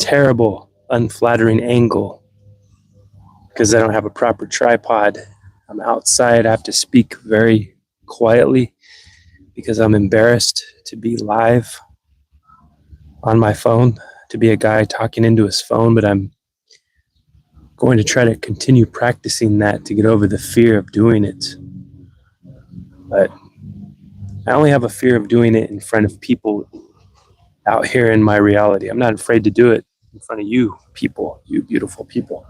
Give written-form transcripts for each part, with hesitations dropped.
terrible, unflattering angle because I don't have a proper tripod. I'm outside. I have to speak very quietly because I'm embarrassed to be live on my phone, to be a guy talking into his phone, but I'm going to try to continue practicing that to get over the fear of doing it. But I only have a fear of doing it in front of people out here in my reality. I'm not afraid to do it in front of you people, you beautiful people.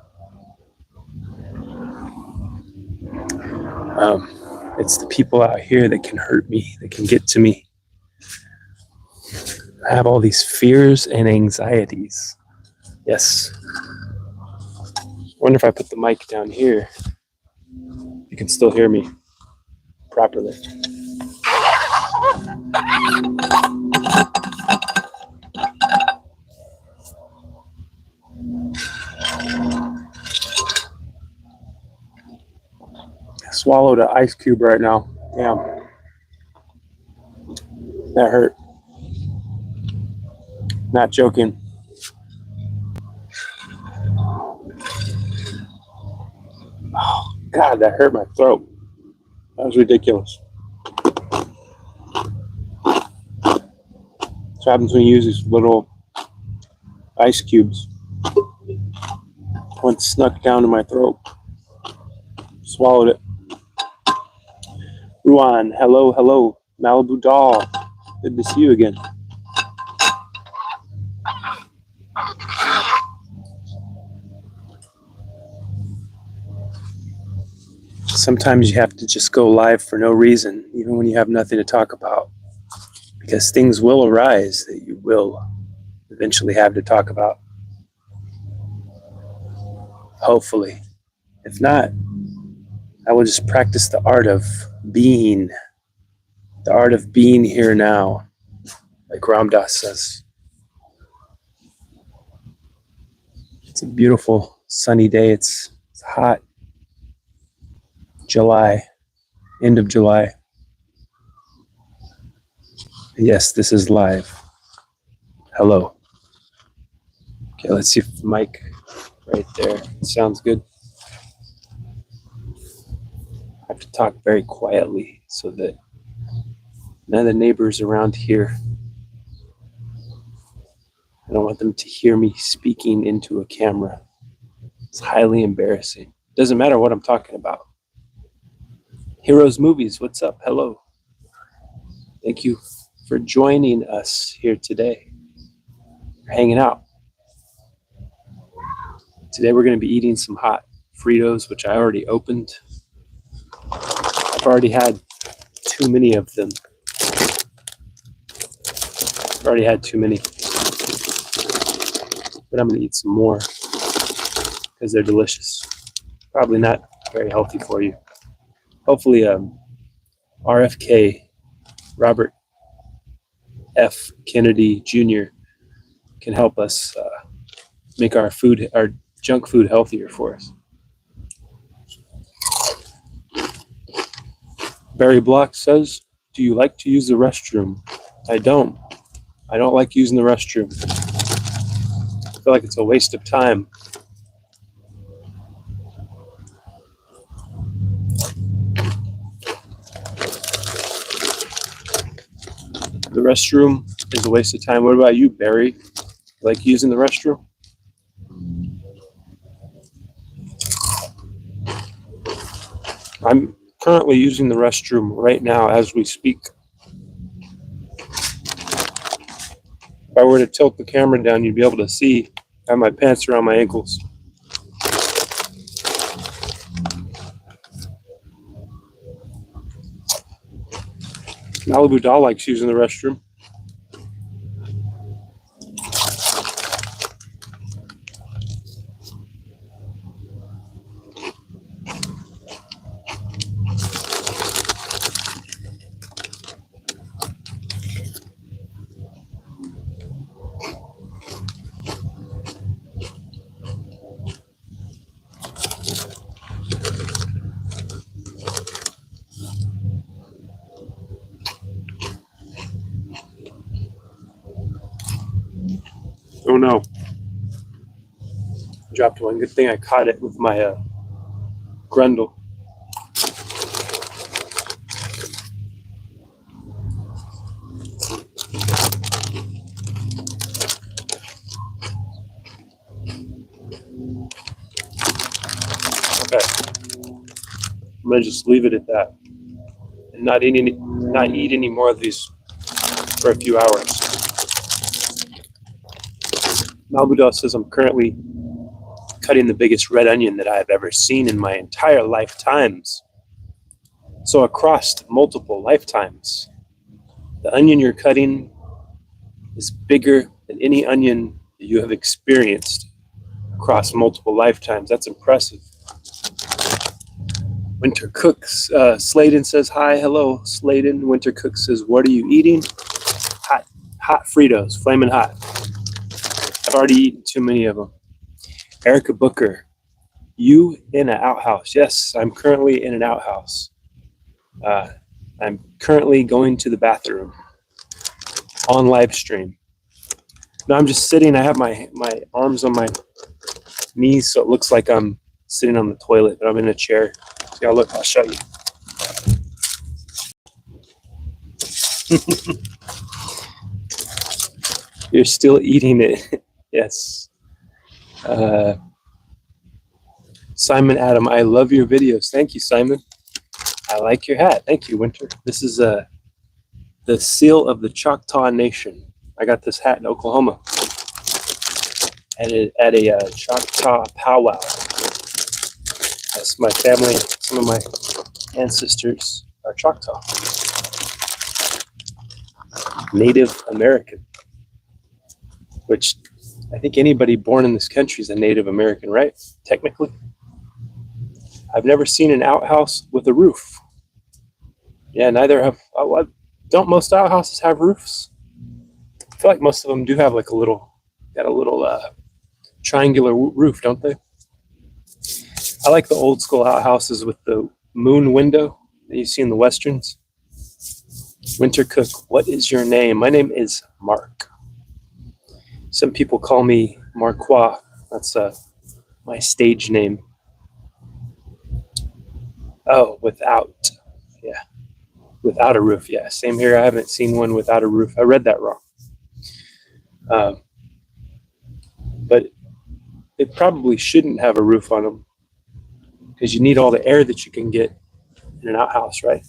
It's the people out here that can hurt me, that can get to me. I have all these fears and anxieties. Yes. I wonder if I put the mic down here, you can still hear me properly. I swallowed an ice cube right now. Damn. That hurt. Not joking. Oh, God, that hurt my throat. That was ridiculous. That's what happens when you use these little ice cubes. One snuck down to my throat. Swallowed it. Ruan, hello, hello. Malibu doll. Good to see you again. Sometimes you have to just go live for no reason, even when you have nothing to talk about, because things will arise that you will eventually have to talk about. Hopefully. If not, I will just practice the art of being. The art of being here now, like Ram Dass says. It's a beautiful sunny day. It's hot. July, end of July. Yes, this is live. Hello. Okay, let's see if the mic right there sounds good. I have to talk very quietly so that none of the neighbors around here, I don't want them to hear me speaking into a camera. It's highly embarrassing. Doesn't matter what I'm talking about. Heroes Movies, what's up? Hello. Thank you for joining us here today. We're hanging out. Today we're going to be eating some hot Fritos, which I already opened. I've already had too many of them. I've already had too many. But I'm going to eat some more because they're delicious. Probably not very healthy for you. Hopefully, RFK, Robert F. Kennedy Jr. can help us make our junk food healthier for us. Barry Block says, do you like to use the restroom? I don't. I don't like using the restroom. I feel like it's a waste of time. The restroom is a waste of time. What about you, Barry? You like using the restroom? I'm currently using the restroom right now as we speak. If I were to tilt the camera down, you'd be able to see I have my pants around my ankles. Malibu doll likes using the restroom. Oh no. Dropped one. Good thing I caught it with my grundle. Okay, I'm gonna just leave it at that and not eat any more of these for a few hours. Malbudal says I'm currently cutting the biggest red onion that I've ever seen in my entire lifetimes. So across multiple lifetimes, the onion you're cutting is bigger than any onion that you have experienced across multiple lifetimes. That's impressive. Winter Cooks, Sladen says hi. Hello, Sladen. Winter Cooks says, what are you eating? Hot Fritos, flaming hot. I've already eaten too many of them. Erica Booker, you in an outhouse? Yes, I'm currently in an outhouse. I'm currently going to the bathroom on live stream. No, I'm just sitting. I have my arms on my knees, so it looks like I'm sitting on the toilet, but I'm in a chair. See, look, I'll show you. You're still eating it. Yes. Simon Adam, I love your videos. Thank you, Simon. I like your hat. Thank you, Winter. This is the seal of the Choctaw Nation. I got this hat in Oklahoma at a Choctaw powwow. That's my family. Some of my ancestors are Choctaw. Native American, which I think anybody born in this country is a Native American, right? Technically. I've never seen an outhouse with a roof. Yeah, neither have. Don't most outhouses have roofs? I feel like most of them do have like a little triangular roof, don't they? I like the old school outhouses with the moon window that you see in the westerns. Winter Cook, what is your name? My name is Mark. Some people call me Marquois. That's my stage name. Oh, without a roof. Yeah, same here. I haven't seen one without a roof. I read that wrong. But it probably shouldn't have a roof on them because you need all the air that you can get in an outhouse, right?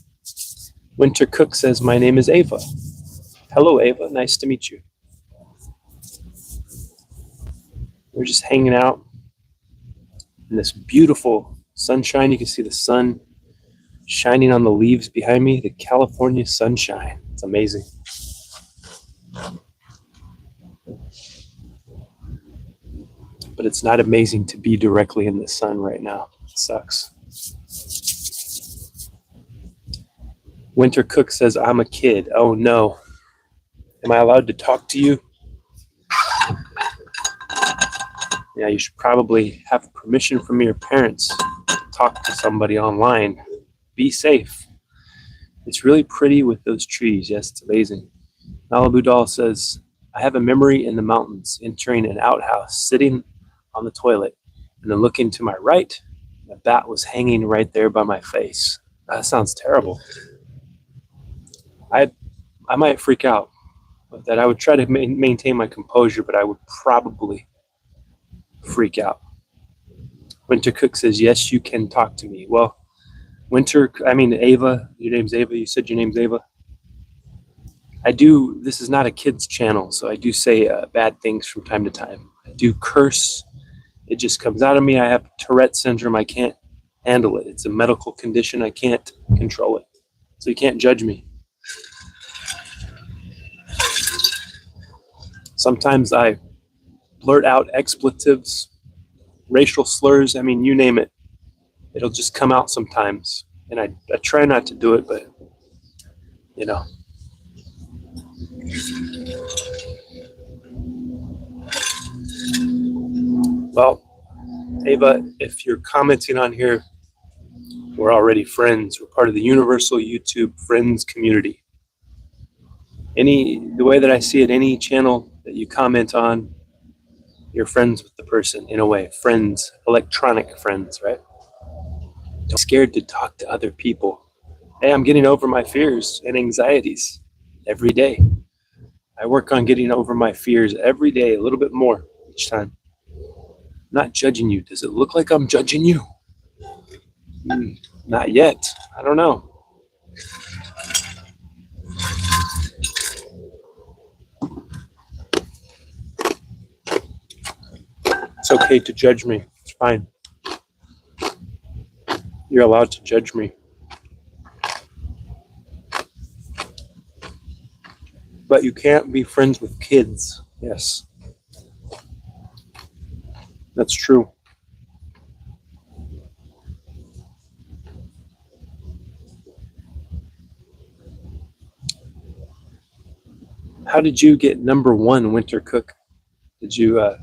Winter Cook says, my name is Ava. Hello, Ava. Nice to meet you. We're just hanging out in this beautiful sunshine. You can see the sun shining on the leaves behind me, the California sunshine. It's amazing. But it's not amazing to be directly in the sun right now. It sucks. Winter Cook says, I'm a kid. Oh no. Am I allowed to talk to you? Yeah, you should probably have permission from your parents to talk to somebody online. Be safe. It's really pretty with those trees. Yes, it's amazing. Malibu Doll says, I have a memory in the mountains, entering an outhouse, sitting on the toilet, and then looking to my right, and a bat was hanging right there by my face. That sounds terrible. I might freak out with that. I would try to maintain my composure, but I would probably freak out. Winter Cook says, yes, you can talk to me. Well, Ava, your name's Ava. You said your name's Ava. This is not a kid's channel, so I do say bad things from time to time. I do curse. It just comes out of me. I have Tourette syndrome. I can't handle it. It's a medical condition. I can't control it. So you can't judge me. Sometimes I blurt out expletives, racial slurs. I mean, you name it. It'll just come out sometimes. And I try not to do it, but, you know. Well, Ava, if you're commenting on here, we're already friends. We're part of the universal YouTube friends community. The way that I see it, any channel that you comment on you're friends with the person in a way. Friends, electronic friends, right? I'm scared to talk to other people. Hey, I'm getting over my fears and anxieties every day. I work on getting over my fears every day, a little bit more each time. I'm not judging you. Does it look like I'm judging you? Not yet. I don't know. It's okay to judge me. It's fine. You're allowed to judge me. But you can't be friends with kids. Yes. That's true. How did you get #1 winter cook? Did you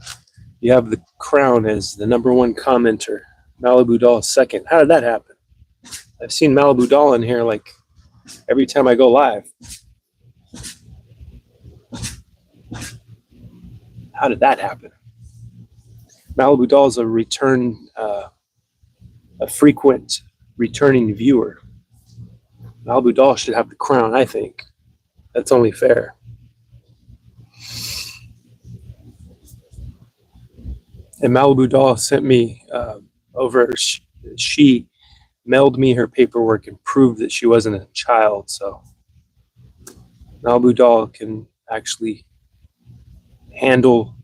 you have the crown as the #1 commenter, Malibu Doll second? How did that happen? I've seen Malibu Doll in here like every time I go live. How did that happen? Malibu Doll is a frequent returning viewer. Malibu Doll should have the crown, I think. That's only fair. And Malibu Doll sent me she mailed me her paperwork and proved that she wasn't a child. So Malibu Doll can actually handle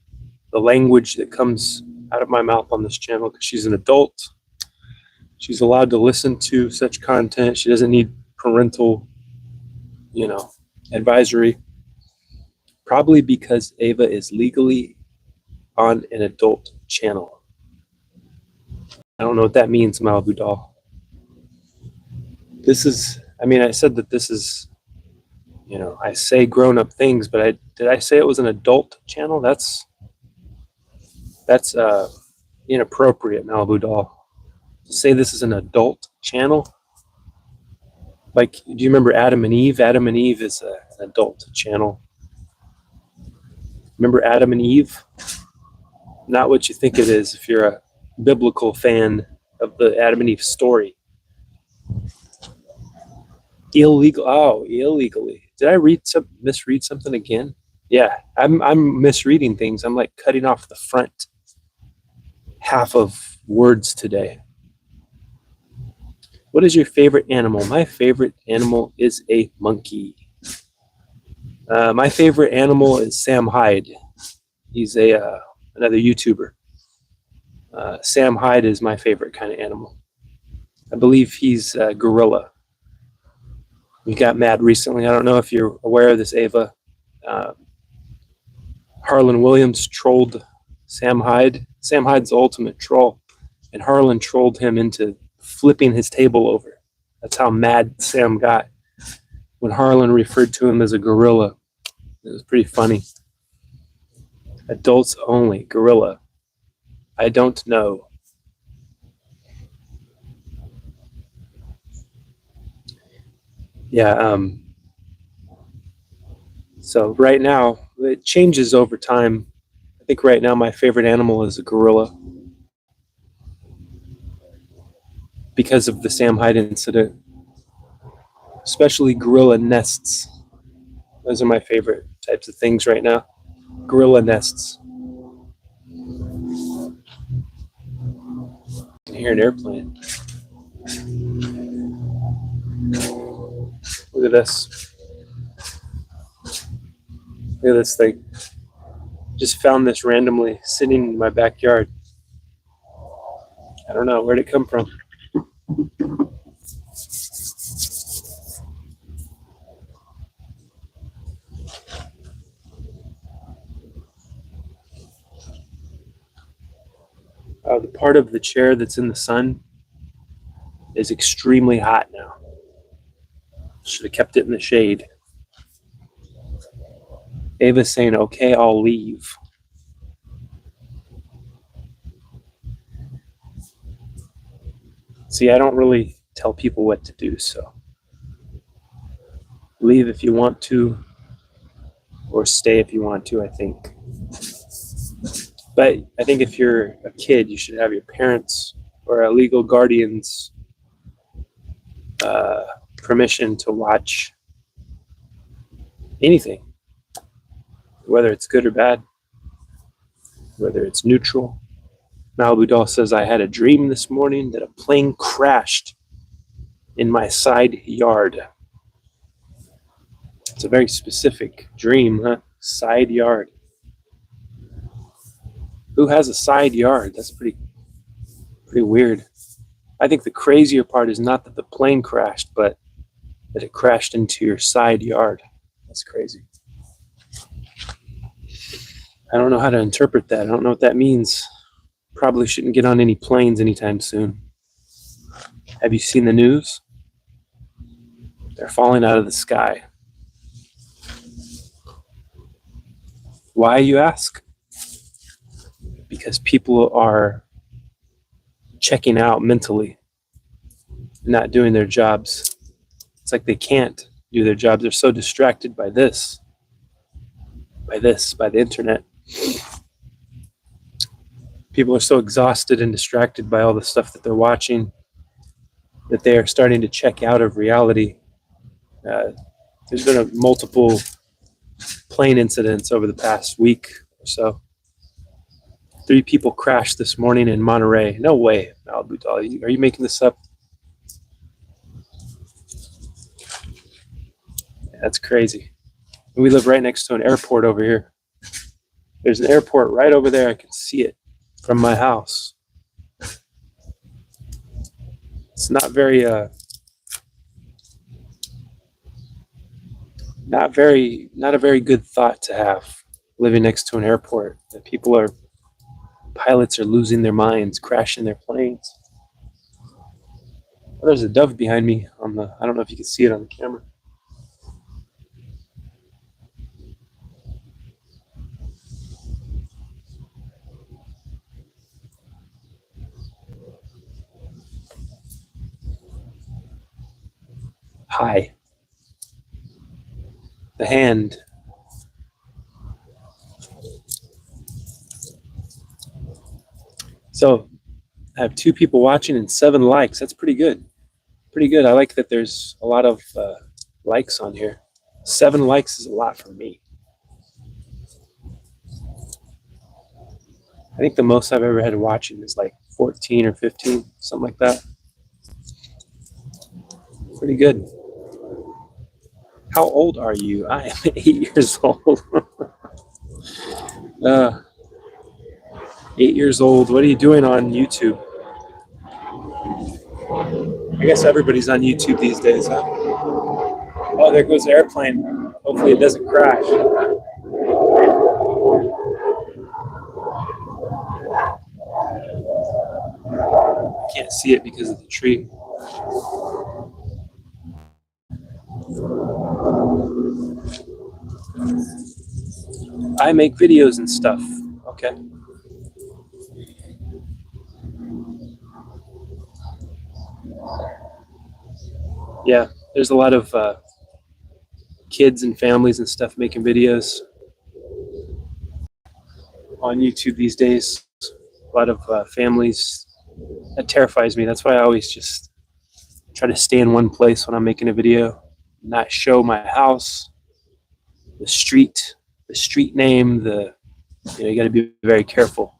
the language that comes out of my mouth on this channel because she's an adult. She's allowed to listen to such content. She doesn't need parental, advisory. Probably because Ava is legally on an adult channel. I don't know what that means, Malibu Doll. I said that this is, I say grown-up things, but did I say it was an adult channel? That's inappropriate, Malibu Doll. To say this is an adult channel? Like, do you remember Adam and Eve? Adam and Eve is an adult channel. Remember Adam and Eve? Not what you think it is if you're a biblical fan of the Adam and Eve story. Illegally. Did I misread something again? Yeah, I'm misreading things. I'm like cutting off the front half of words today. What is your favorite animal? My favorite animal is a monkey. My favorite animal is Sam Hyde. He's another YouTuber. Sam Hyde is my favorite kind of animal. I believe he's a gorilla. He got mad recently. I don't know if you're aware of this, Ava. Harlan Williams trolled Sam Hyde. Sam Hyde's the ultimate troll. And Harlan trolled him into flipping his table over. That's how mad Sam got when Harlan referred to him as a gorilla. It was pretty funny. Adults only, gorilla. I don't know. Yeah, so right now, it changes over time. I think right now my favorite animal is a gorilla because of the Sam Hyde incident, especially gorilla nests. Those are my favorite types of things right now. Gorilla nests. I can hear an airplane. Look at this. Look at this thing. Just found this randomly sitting in my backyard. I don't know. Where'd it come from? The part of the chair that's in the sun is extremely hot now. Should have kept it in the shade. Ava's saying, okay, I'll leave. See, I don't really tell people what to do, so leave if you want to, or stay if you want to, I think. But I think if you're a kid, you should have your parents or a legal guardian's permission to watch anything, whether it's good or bad, whether it's neutral. Malibu Doll says, I had a dream this morning that a plane crashed in my side yard. It's a very specific dream, huh? Side yard. Who has a side yard? That's pretty weird. I think the crazier part is not that the plane crashed, but that it crashed into your side yard. That's crazy. I don't know how to interpret that. I don't know what that means. Probably shouldn't get on any planes anytime soon. Have you seen the news? They're falling out of the sky. Why, you ask? Because people are checking out mentally, not doing their jobs. It's like they can't do their jobs. They're so distracted by the internet. People are so exhausted and distracted by all the stuff that they're watching that they are starting to check out of reality. There's been multiple plane incidents over the past week or so. 3 people crashed this morning in Monterey. No way, Malibu Doll. Are you making this up? That's crazy. We live right next to an airport over here. There's an airport right over there. I can see it from my house. It's not a very good thought to have, living next to an airport. That pilots are losing their minds, crashing their planes. Oh, there's a dove behind me I don't know if you can see it on the camera. Hi. The hand. So I have 2 people watching and 7 likes. That's pretty good. Pretty good. I like that there's a lot of likes on here. 7 likes is a lot for me. I think the most I've ever had watching is like 14 or 15, something like that. Pretty good. How old are you? I am 8 years old. 8 years old. What are you doing on YouTube? I guess everybody's on YouTube these days, huh? Oh, there goes the airplane. Hopefully it doesn't crash. I can't see it because of the tree. I make videos and stuff. Okay. Yeah, there's a lot of kids and families and stuff making videos on YouTube these days. A lot of families. That terrifies me. That's why I always just try to stay in one place when I'm making a video, not show my house, the street name, you got to be very careful.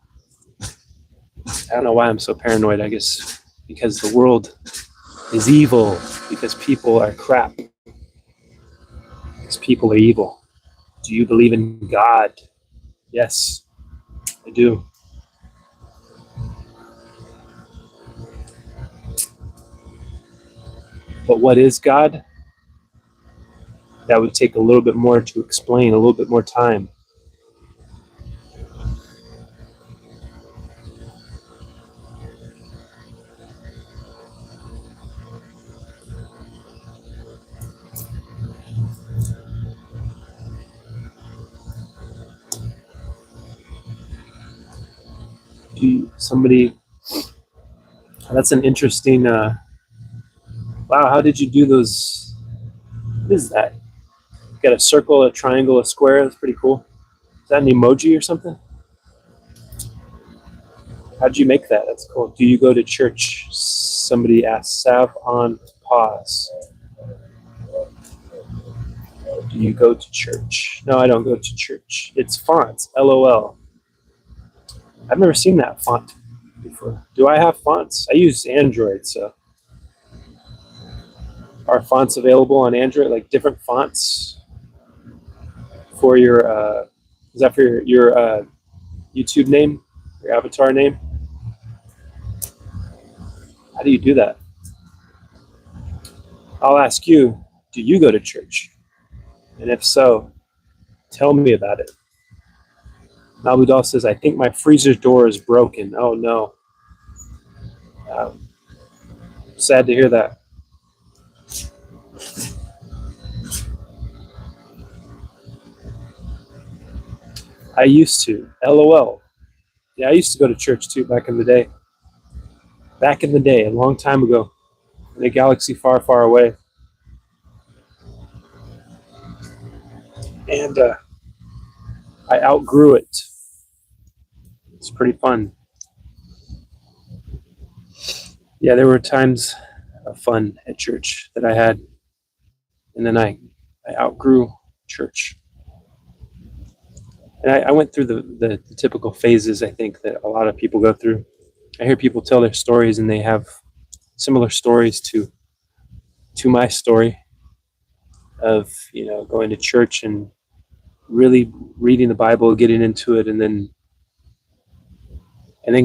I don't know why I'm so paranoid. I guess because the world is evil, because people are crap, because people are evil. Do you believe in God? Yes, I do. But what is God? That would take a little bit more to explain, a little bit more time. That's an interesting, wow, how did you do those? What is that? You got a circle, a triangle, a square. That's pretty cool. Is that an emoji or something? How'd you make that? That's cool. Do you go to church? Somebody asked. Sav on pause. Do you go to church? No, I don't go to church. It's fonts. LOL. I've never seen that font before. Do I have fonts? I use Android, so are fonts available on Android? Like different fonts for your? Is that for your YouTube name, your avatar name? How do you do that? I'll ask you, do you go to church? And if so, tell me about it. Nabudal says, I think my freezer door is broken. Oh no. Sad to hear that. I used to. LOL. Yeah, I used to go to church too back in the day. Back in the day, a long time ago, in a galaxy far, far away. And I outgrew it. It's pretty fun. Yeah, there were times of fun at church that I had. And then I outgrew church. And I went through the typical phases, I think, that a lot of people go through. I hear people tell their stories, and they have similar stories to my story of, going to church and really reading the Bible, getting into it, and then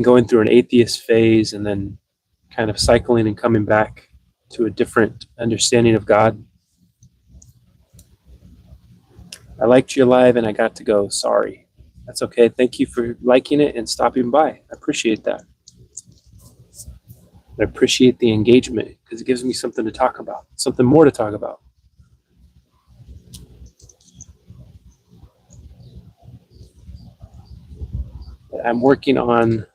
going through an atheist phase, and then kind of cycling and coming back to a different understanding of God. I liked your live and I got to go. Sorry. That's okay. Thank you for liking it and stopping by. I appreciate that. I appreciate the engagement because it gives me something to talk about, something more to talk about. I'm working on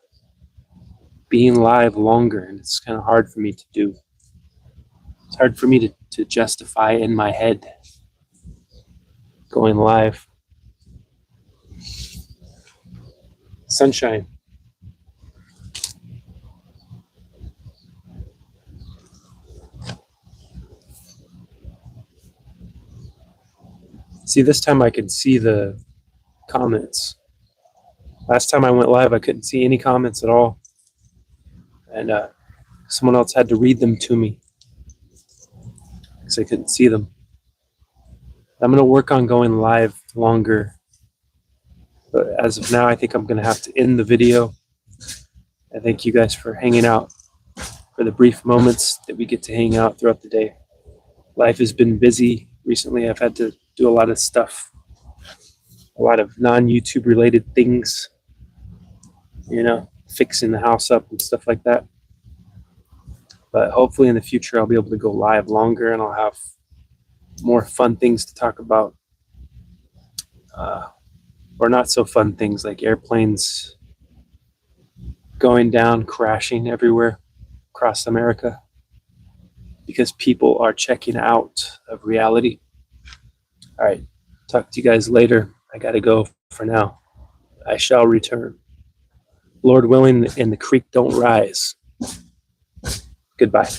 being live longer, and it's kind of hard for me to do. It's hard for me to justify in my head going live. Sunshine. See, this time I can see the comments. Last time I went live, I couldn't see any comments at all. And someone else had to read them to me because I couldn't see them. I'm going to work on going live longer. But as of now, I think I'm going to have to end the video. I thank you guys for hanging out for the brief moments that we get to hang out throughout the day. Life has been busy recently. I've had to do a lot of stuff, a lot of non-YouTube related things, fixing the house up and stuff like that. But hopefully in the future, I'll be able to go live longer and I'll have more fun things to talk about. Or not so fun things like airplanes going down, crashing everywhere across America because people are checking out of reality. All right, talk to you guys later. I got to go for now. I shall return. Lord willing, and the creek don't rise. Goodbye.